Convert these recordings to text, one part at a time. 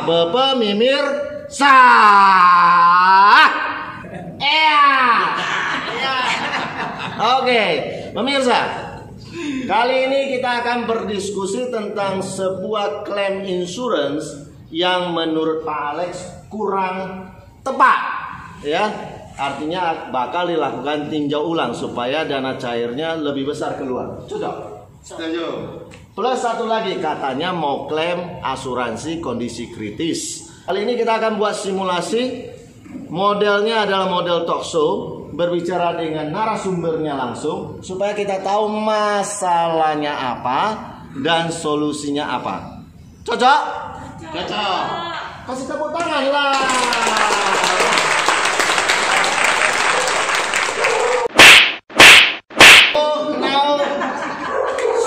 Bapak Mimir sah. Oke, pemirsa. Kali ini kita akan berdiskusi tentang sebuah klaim insurance yang menurut Pak Alex kurang tepat, ya. Artinya bakal dilakukan tinjau ulang supaya dana cairnya lebih besar keluar. Cocok? Setuju. Plus satu lagi, katanya mau klaim asuransi kondisi kritis. Kali ini kita akan buat simulasi. Modelnya adalah model talk show, berbicara dengan narasumbernya langsung supaya kita tahu masalahnya apa dan solusinya apa. Cocok? Cocok. Kasih tepuk tangan lah.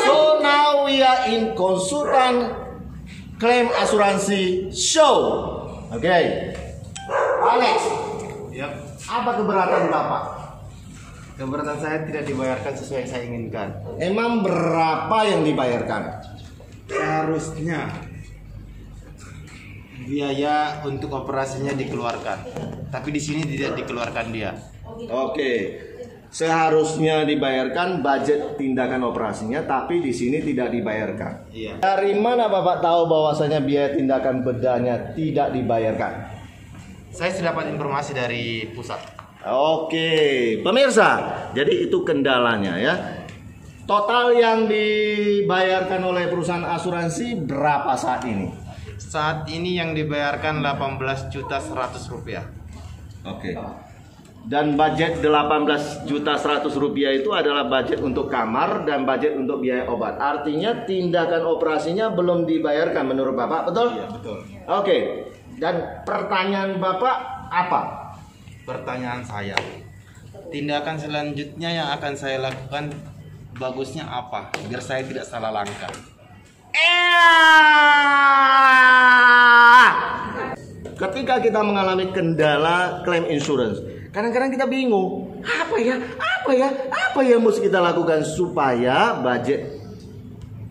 So now we are in konsultan klaim asuransi show. Oke. Alex, Yap. apa keberatan Bapak? Keberatan saya tidak dibayarkan sesuai yang saya inginkan. Emang berapa yang dibayarkan? Seharusnya biaya untuk operasinya dikeluarkan, tapi di sini tidak dikeluarkan dia. Oke. Seharusnya dibayarkan budget tindakan operasinya, tapi di sini tidak dibayarkan. Iya. Dari mana Bapak tahu bahwasanya biaya tindakan bedahnya tidak dibayarkan? Saya sudah dapat informasi dari pusat. Oke, pemirsa, jadi itu kendalanya ya. Total yang dibayarkan oleh perusahaan asuransi berapa saat ini? Saat ini yang dibayarkan 18.100.000 rupiah. Oke. Dan budget 18.100.000 rupiah itu adalah budget untuk kamar dan budget untuk biaya obat. Artinya tindakan operasinya belum dibayarkan menurut Bapak, betul? Iya, betul. Oke. Dan pertanyaan Bapak apa? Pertanyaan saya, tindakan selanjutnya yang akan saya lakukan bagusnya apa? Biar saya tidak salah langkah. Ketika kita mengalami kendala klaim insurance, kadang-kadang kita bingung, apa ya mesti kita lakukan supaya budget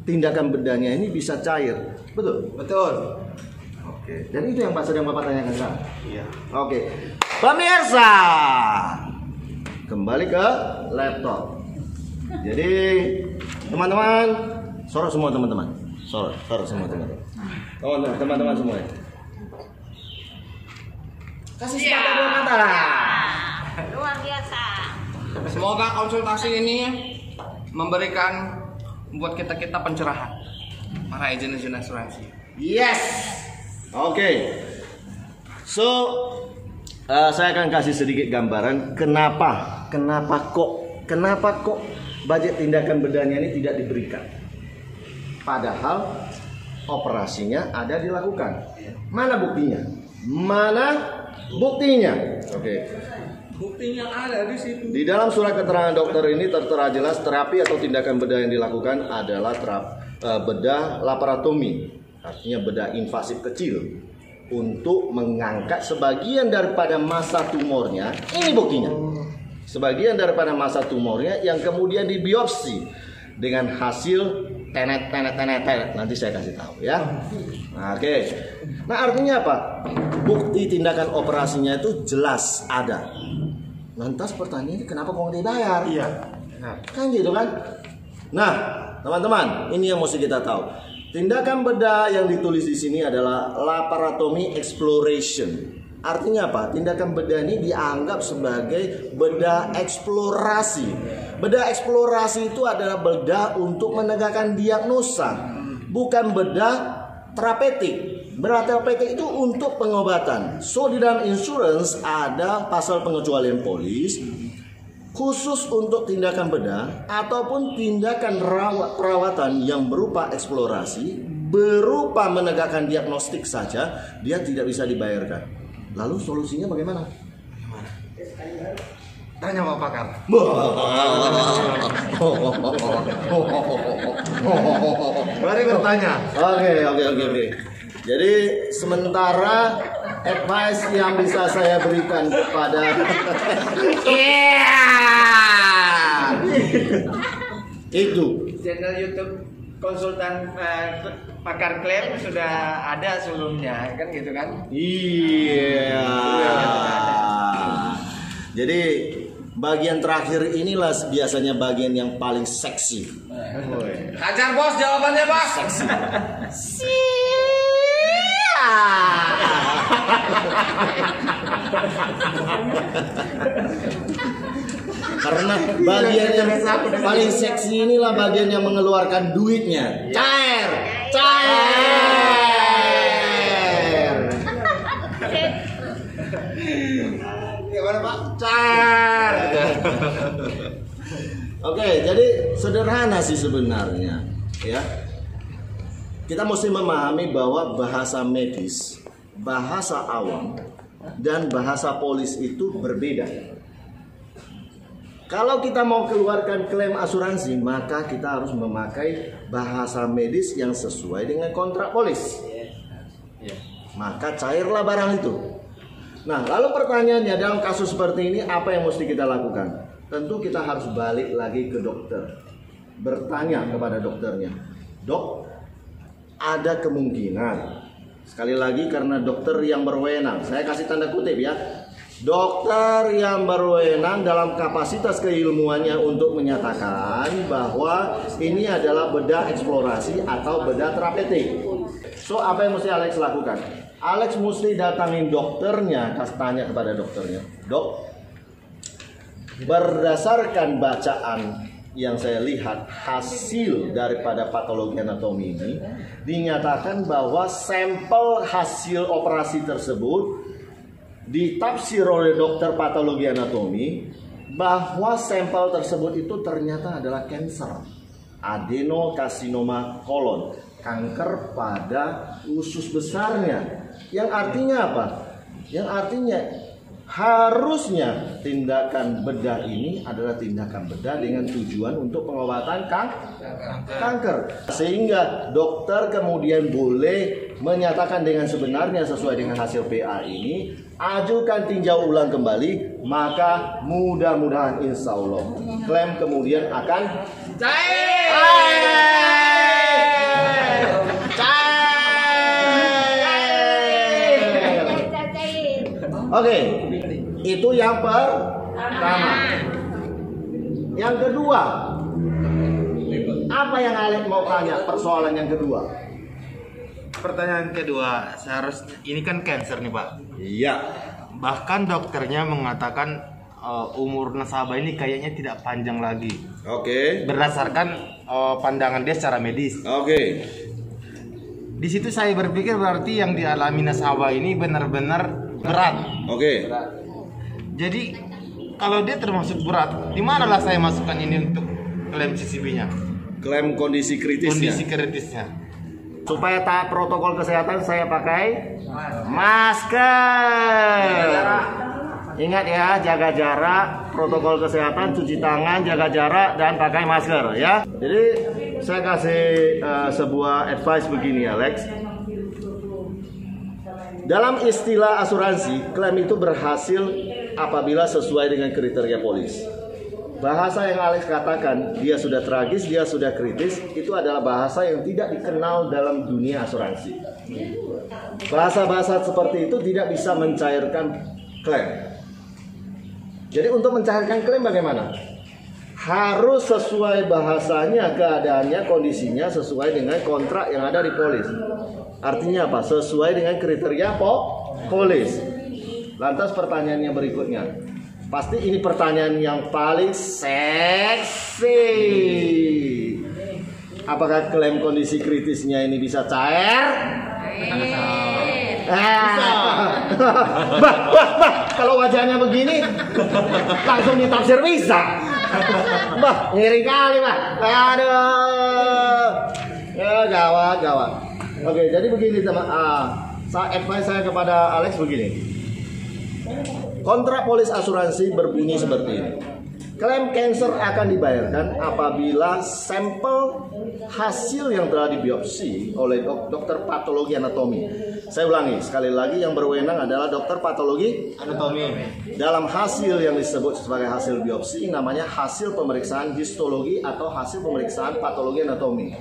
tindakan bedahnya ini bisa cair. Betul? Betul. Oke. Dan itu yang sedang Bapak tanyakan sekarang. Iya. Oke. Pemirsa, kembali ke laptop. Jadi teman-teman, sorot semua teman-teman. Sorot semua teman-teman. Oh, nah, teman-teman semua. Kasih sepatah dua mata lah. Luar biasa. Semoga konsultasi ini membuat kita pencerahan para agen asuransi. Yes. Oke. So, saya akan kasih sedikit gambaran kenapa kok budget tindakan bedahnya ini tidak diberikan. Padahal operasinya ada dilakukan. Mana buktinya? Oke. Buktinya ada di situ. Di dalam surat keterangan dokter ini tertera jelas terapi atau tindakan bedah yang dilakukan adalah bedah laparotomi, artinya bedah invasif kecil untuk mengangkat sebagian daripada massa tumornya. Ini buktinya. Sebagian daripada massa tumornya yang kemudian dibiopsi dengan hasil tenet. Nanti saya kasih tahu ya. Nah, oke. Nah, artinya apa? Bukti tindakan operasinya itu jelas ada. Lantas pertanyaannya kenapa kok dibayar? Iya. Kan gitu kan? Nah, teman-teman, ini yang mesti kita tahu. Tindakan bedah yang ditulis di sini adalah laparotomy exploration. Artinya apa? Tindakan bedah ini dianggap sebagai bedah eksplorasi. Bedah eksplorasi itu adalah bedah untuk menegakkan diagnosa, bukan bedah terapeutik. Bedah terapeutik itu untuk pengobatan. So di dalam insurance ada pasal pengecualian polis khusus untuk tindakan bedah ataupun tindakan perawatan yang berupa eksplorasi, berupa menegakkan diagnostik saja, dia tidak bisa dibayarkan. Lalu solusinya bagaimana? Tanya Pak Pakar. Mari bertanya. Oke. Jadi sementara advice yang bisa saya berikan kepada itu Channel YouTube konsultan pakar klaim sudah ada sebelumnya, kan gitu kan? Iya. Jadi bagian terakhir inilah biasanya bagian yang paling seksi. Hajar bos, jawabannya bos. Seksi. Karena bagian yang paling seksi inilah bagian yang mengeluarkan duitnya. Cair, cair. Gimana Pak? Cair. Oke, jadi sederhana sih sebenarnya, ya. Kita mesti memahami bahwa bahasa medis, bahasa awam, dan bahasa polis itu berbeda. Kalau kita mau keluarkan klaim asuransi, maka kita harus memakai bahasa medis yang sesuai dengan kontrak polis. Maka cairlah barang itu. Nah, lalu pertanyaannya dalam kasus seperti ini apa yang mesti kita lakukan? Tentu kita harus balik lagi ke dokter. Bertanya kepada dokternya. Dok, ada kemungkinan, sekali lagi karena dokter yang berwenang, saya kasih tanda kutip ya, dokter yang berwenang dalam kapasitas keilmuannya untuk menyatakan bahwa ini adalah bedah eksplorasi atau bedah terapeutik. So apa yang mesti Alex lakukan? Alex mesti datangin dokternya, kasih tanya kepada dokternya, dok, berdasarkan bacaan yang saya lihat hasil daripada patologi anatomi ini dinyatakan bahwa sampel hasil operasi tersebut ditafsir oleh dokter patologi anatomi bahwa sampel tersebut itu ternyata adalah kanker adenokarsinoma kolon, kanker pada usus besarnya. Yang artinya apa? Yang artinya harusnya tindakan bedah ini adalah tindakan bedah dengan tujuan untuk pengobatan kanker. Sehingga dokter kemudian boleh menyatakan dengan sebenarnya sesuai dengan hasil PA ini, ajukan tinjau ulang kembali, maka mudah-mudahan insya Allah klaim kemudian akan cair. Oke, itu yang pertama. Yang kedua, apa yang Alex mau tanya? Persoalan yang kedua. Pertanyaan kedua, seharusnya ini kan cancer nih Pak. Iya. Bahkan dokternya mengatakan umur nasabah ini kayaknya tidak panjang lagi. Oke. Berdasarkan pandangan dia secara medis. Oke. Di situ saya berpikir berarti yang dialami nasabah ini benar-benar berat. Oke. Jadi kalau dia termasuk berat, di manalah saya masukkan ini untuk klaim CCB-nya? Klaim kondisi kritisnya. Kondisi kritisnya. Supaya taat protokol kesehatan saya pakai masker. Ingat ya, jaga jarak, protokol kesehatan, cuci tangan, jaga jarak, dan pakai masker ya. Jadi saya kasih sebuah advice begini Alex. Dalam istilah asuransi, klaim itu berhasil apabila sesuai dengan kriteria polis. Bahasa yang Alex katakan, dia sudah tragis, dia sudah kritis, itu adalah bahasa yang tidak dikenal dalam dunia asuransi. Bahasa-bahasa seperti itu tidak bisa mencairkan klaim. Jadi untuk mencairkan klaim bagaimana? Harus sesuai bahasanya, keadaannya, kondisinya sesuai dengan kontrak yang ada di polis. Artinya apa? Sesuai dengan kriteria polis. Lantas pertanyaannya berikutnya. Pasti ini pertanyaan yang paling seksi. Apakah klaim kondisi kritisnya ini bisa cair? Kalau wajahnya begini langsung ditafsir bisa. Bah, ngiri kali Pak. Aduh. Ya, gawat. Oke, jadi begini teman. Advice saya kepada Alex begini. Kontrak polis asuransi berbunyi seperti ini. Klaim cancer akan dibayarkan apabila sampel hasil yang telah dibiopsi oleh dokter patologi anatomi. Saya ulangi, sekali lagi yang berwenang adalah dokter patologi Anatomi. dalam hasil yang disebut sebagai hasil biopsi namanya hasil pemeriksaan histologi atau hasil pemeriksaan patologi anatomi.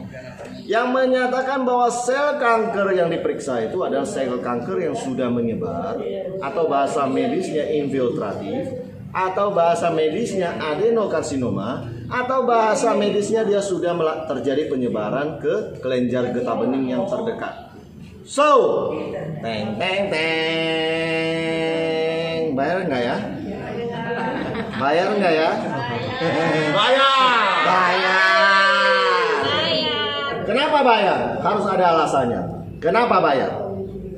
Yang menyatakan bahwa sel kanker yang diperiksa itu adalah sel kanker yang sudah menyebar atau bahasa medisnya infiltratif, atau bahasa medisnya adenokarsinoma, atau bahasa medisnya dia sudah terjadi penyebaran ke kelenjar getah bening yang terdekat. So, teng teng teng, bayar nggak ya? Bayar nggak ya? Bayar. Kenapa bayar? Harus ada alasannya. Kenapa bayar?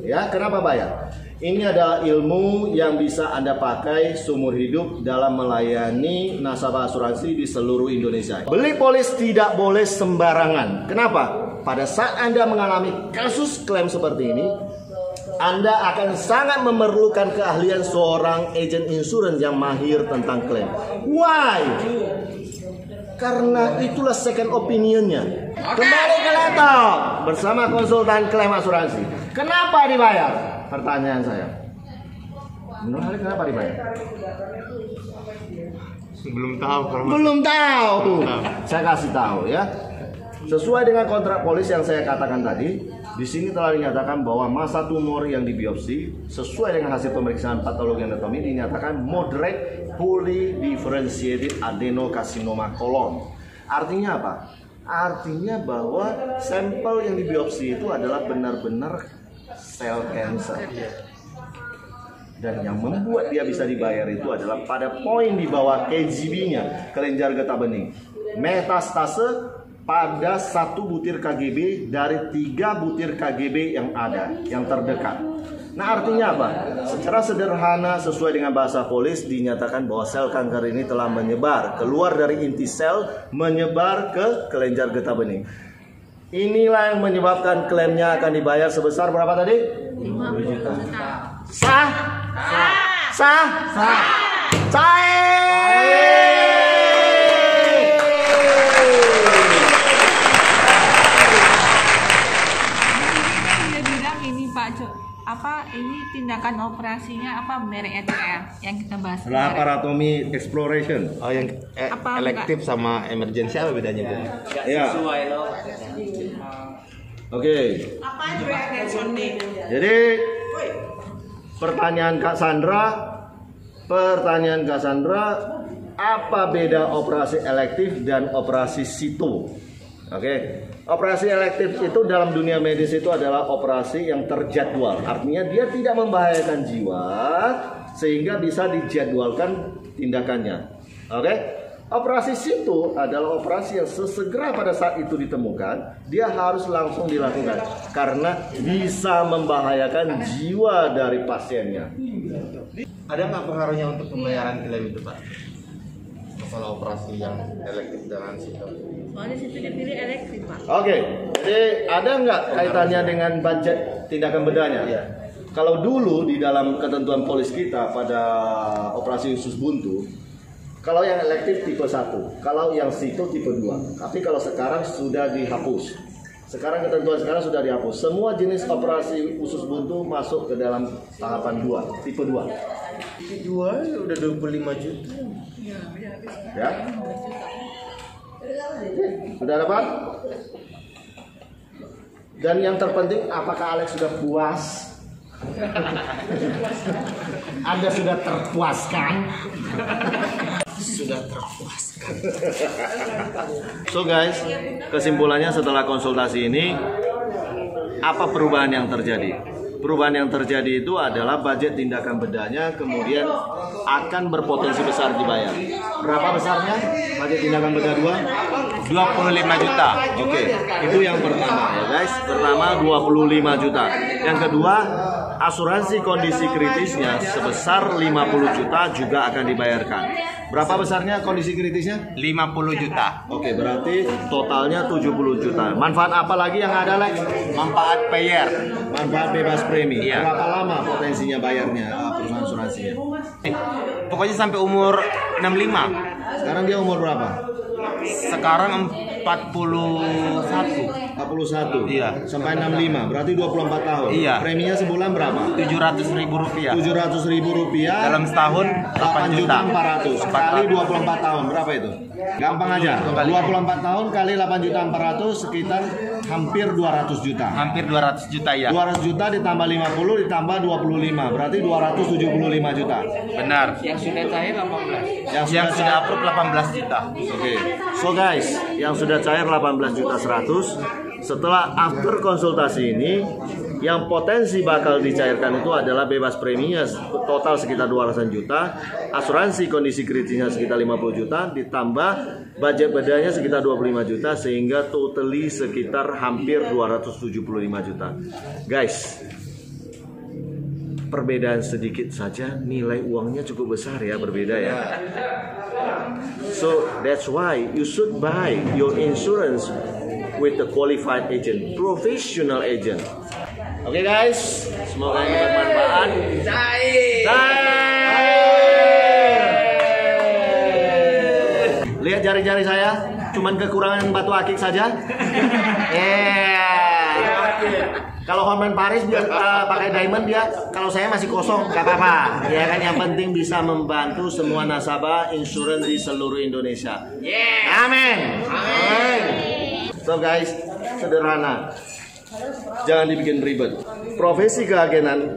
Ya, kenapa bayar? Ini adalah ilmu yang bisa Anda pakai seumur hidup dalam melayani nasabah asuransi di seluruh Indonesia. Beli polis tidak boleh sembarangan. Kenapa? Pada saat Anda mengalami kasus klaim seperti ini, Anda akan sangat memerlukan keahlian seorang agen insurance yang mahir tentang klaim. Why? Karena itulah second opinionnya. Kembali ke laptop bersama konsultan klaim asuransi. Kenapa dibayar? Pertanyaan saya. Menurut kalian kenapa dibayar? Belum tahu. Belum tahu. Saya kasih tahu ya. Sesuai dengan kontrak polis yang saya katakan tadi, di sini telah dinyatakan bahwa massa tumor yang dibiopsi sesuai dengan hasil pemeriksaan patologi anatomi dinyatakan moderate polydifferentiated adenocarcinoma colon. Artinya apa? Artinya bahwa sampel yang dibiopsi itu adalah benar-benar sel cancer. Dan yang membuat dia bisa dibayar itu adalah pada poin di bawah KGB-nya, kelenjar getah bening. Metastase pada 1 butir KGB dari 3 butir KGB yang ada, yang terdekat. Nah, artinya apa? Secara sederhana sesuai dengan bahasa polis dinyatakan bahwa sel kanker ini telah menyebar keluar dari inti sel, menyebar ke kelenjar getah bening. Inilah yang menyebabkan klaimnya akan dibayar sebesar berapa tadi? 50 juta. Sah? Sah? Sah? Sah? Dia bilang ini Pak ini tindakan operasinya apa merek ETR yang kita bahas. Laparotomy exploration. Oh, yang elektif sama emergency apa bedanya, Bu? Ya. Oke. Jadi pertanyaan Kak Sandra, apa beda operasi elektif dan operasi situ? Oke. Operasi elektif itu dalam dunia medis itu adalah operasi yang terjadwal. Artinya dia tidak membahayakan jiwa sehingga bisa dijadwalkan tindakannya. Oke? Operasi situ adalah operasi yang sesegera pada saat itu ditemukan, dia harus langsung dilakukan karena bisa membahayakan jiwa dari pasiennya. Ada nggak pengaruhnya untuk pembayaran klaim itu, Pak? Masalah operasi yang elektif dengan situ. Soalnya situ dipilih elektrik, Pak. Oke, jadi ada nggak kaitannya dengan budget tindakan bedanya? Iya. Kalau dulu di dalam ketentuan polis kita pada operasi usus buntu, kalau yang elektif tipe 1, kalau yang situ tipe 2. Tapi kalau sekarang sudah dihapus. Sekarang ketentuan sekarang sudah dihapus. Semua jenis operasi usus buntu masuk ke dalam tahapan 2, tipe 2. Tipe 2 udah 25 juta. Ya. Sudah dapat? Dan yang terpenting, apakah Alex sudah puas? Anda sudah terpuaskan? Sudah terpuaskan. So guys, kesimpulannya setelah konsultasi ini, apa perubahan yang terjadi? Perubahan yang terjadi itu adalah budget tindakan bedanya kemudian akan berpotensi besar dibayar. Berapa besarnya budget tindakan bedah 2? 25 juta. Oke, itu yang pertama ya guys. Pertama 25 juta. Yang kedua, asuransi kondisi kritisnya sebesar 50 juta juga akan dibayarkan. Berapa besarnya kondisi kritisnya? 50 juta. Oke, berarti totalnya 70 juta. Manfaat apa lagi yang ada, Lex? Manfaat payer. Manfaat bebas premi. Iya. Berapa lama potensinya bayarnya perusahaan asuransinya? Pokoknya sampai umur 65. Sekarang Sekarang dia umur berapa? Sekarang 41. 41. Iya. Sampai 65, berarti 24 tahun. Iya. Preminya sebulan berapa? Rp700.000. Rp700.000 Dalam setahun 8.400.000 kali 24 tahun berapa itu? Gampang aja. 24 tahun kali 8.400.000 sekitar hampir 200 juta. Hampir 200 juta ya. 200 juta ditambah 50 ditambah 25 berarti 275 juta. Benar. Yang sudah cair 18. Yang sudah approve 18 juta. Oke. So guys, yang sudah cair 18 juta 100. Setelah after konsultasi ini, yang potensi bakal dicairkan itu adalah bebas preminya total sekitar 200 juta, asuransi kondisi kritisnya sekitar 50 juta, ditambah budget bedanya sekitar 25 juta, sehingga totally sekitar hampir 275 juta. Guys, perbedaan sedikit saja, nilai uangnya cukup besar ya, berbeda ya. So that's why you should buy your insurance with a qualified agent, professional agent. Oke guys, semoga ini bermanfaat. Lihat jari-jari saya, cuman kekurangan batu akik saja. Kalau Hotman Paris dia pakai diamond dia, kalau saya masih kosong, gak apa-apa. Ya kan, yang penting bisa membantu semua nasabah insurance di seluruh Indonesia. Amin. Amin. So guys, sederhana. Jangan dibikin ribet. Profesi keagenan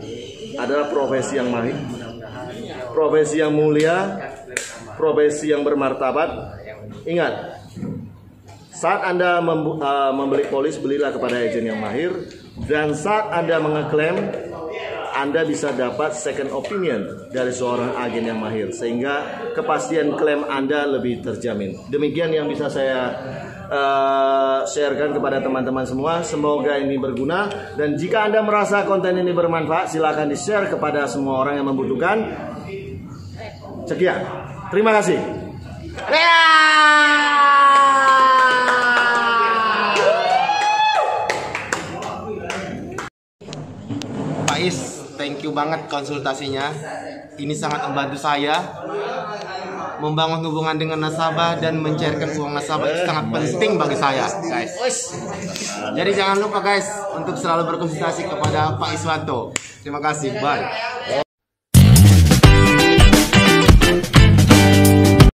adalah profesi yang mahir, profesi yang mulia, profesi yang bermartabat. Ingat, saat Anda membeli polis, belilah kepada agen yang mahir. Dan saat Anda mengeklaim, Anda bisa dapat second opinion dari seorang agen yang mahir, sehingga kepastian klaim Anda lebih terjamin. Demikian yang bisa saya sharekan kepada teman-teman semua. Semoga ini berguna, dan jika Anda merasa konten ini bermanfaat, silakan di-share kepada semua orang yang membutuhkan. Sekian, terima kasih. Pak Is, thank you banget konsultasinya. Ini sangat membantu saya. Membangun hubungan dengan nasabah dan mencairkan uang nasabah itu sangat penting bagi saya, guys. Jadi jangan lupa guys untuk selalu berkonsultasi kepada Pak Iswanto. Terima kasih, bye.